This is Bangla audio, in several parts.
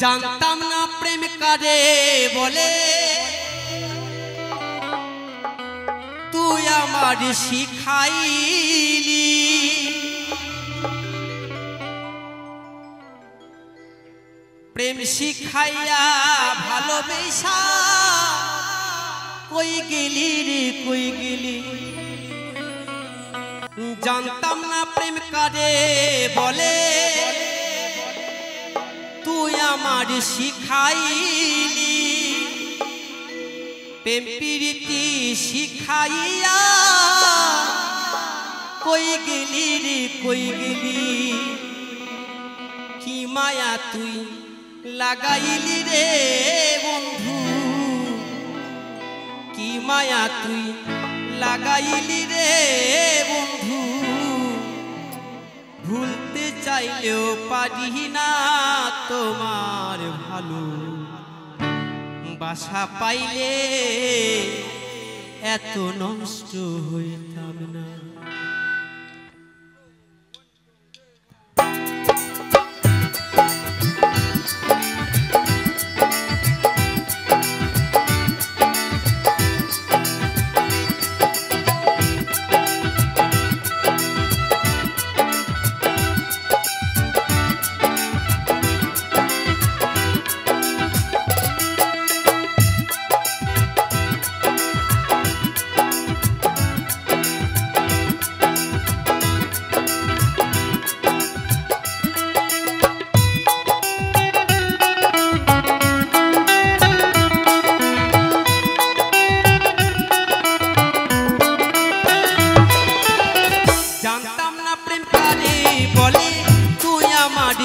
जानताम ना प्रेम करे बोले तू आमार शिखाइली प्रेम शिखाइया भालोबेशा कोई गेली रे कोई गेली जानताम ना प्रेम करे बोले तू आमार शिखाइली प्रेम प्रीति शिखाइया कोई गेली रे कोई गेली कि माया तुई लागाइली रे बंधु कि माया तुई लागाइली रे बंधु भूलते चाइलेও पारी ना তোমার ভালো বাসা পাইলে এত নষ্ট হইতাম না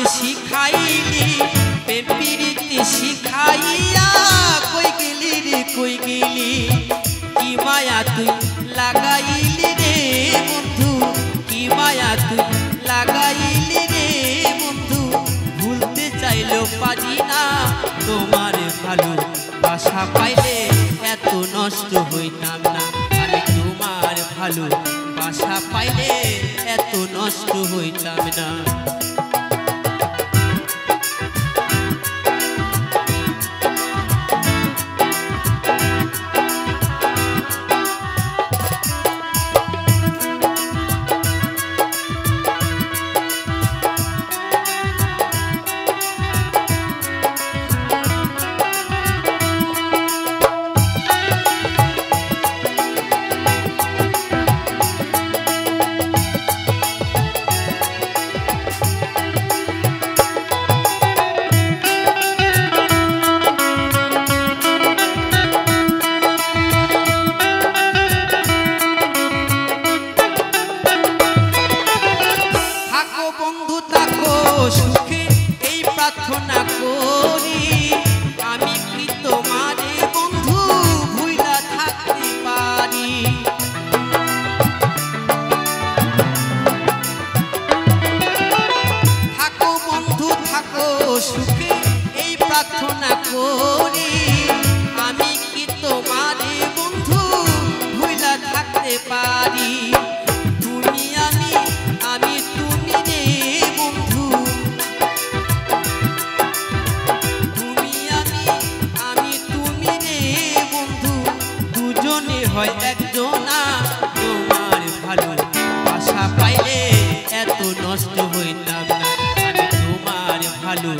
शिखाइली प्रेम प्रीति शिखाइया कोई गेली रे कोई गेली कि माया तुई लागाइली रे बंधु कि माया तुई लागाइली रे बंधु भूलते चाइलेও पारी ना তোমার ভালো বাসা পাইলে এত নষ্ট হইতাম না আমি তোমার ভালো বাসা পাইলে এত নষ্ট হইতাম না সুখে এই প্রার্থনা করি আমি কি তোমারে বন্ধু ভুইলা থাকতে পারি থাকো বন্ধু থাকো সুখে এই প্রার্থনা করি আমি কি তোমারে বন্ধু ভুইলা থাকতে পারি তুমি আমি আমি তুমি রে বন্ধু হয় একজনা তোমার ভালো বাসা পাইলে এত নষ্ট হইতাম না আমি তোমার ভালো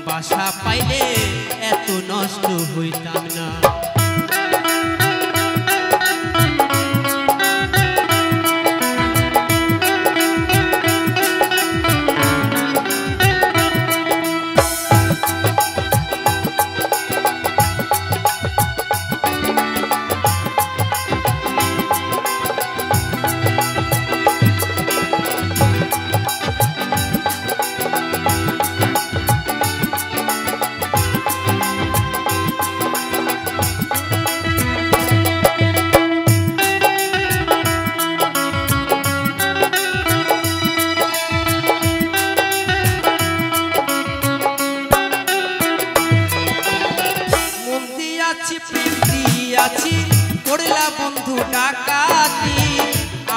বাসা পাইলে এত নষ্ট হইতাম না করলা বন্ধু ডাকাতি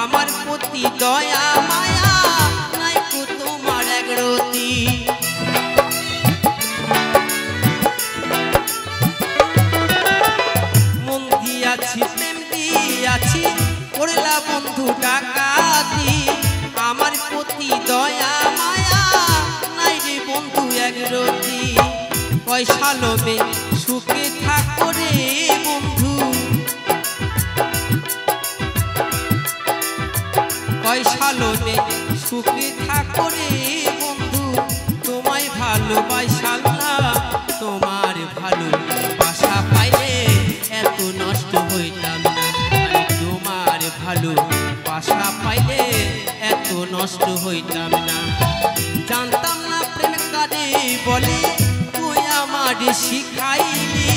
আমার প্রতি দয়া মায়া নাই কো তোমার একরতি কি দয়া মায়া নাই রে বন্ধু এক রতি পয়সা লোভে সুখে থাকো রে বন্ধু পয়সা লোভে সুখে থাকো রে বন্ধু তোমায় ভালোবাসাল্লাহ তোমার ভালোবাসা পাইলে এত নষ্ট হইতাম না তোমার ভালোবাসা পাইলে এত নষ্ট হইতাম না জানতাম না প্রেম কারে বলে তুই আমার শিখাইলি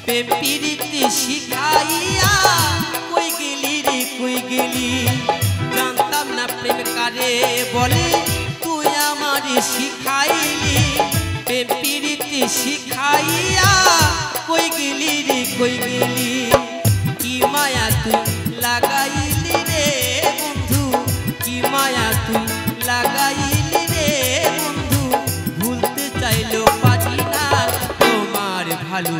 প্রেম প্রীতি শিখাইয়া কই গেলি রে কই গেলি জানতাম না প্রেম কারে বলে তুই আমার শিখাইলি প্রেম প্রীতি শিখাইয়া কই গেলি রে কই গেলি কি মায়া তুই লাগাইলি রে বন্ধু কি মায়া তুই লাগাইলি রে বন্ধু ভুলতে চাইলেও পারি না তোমার ভালো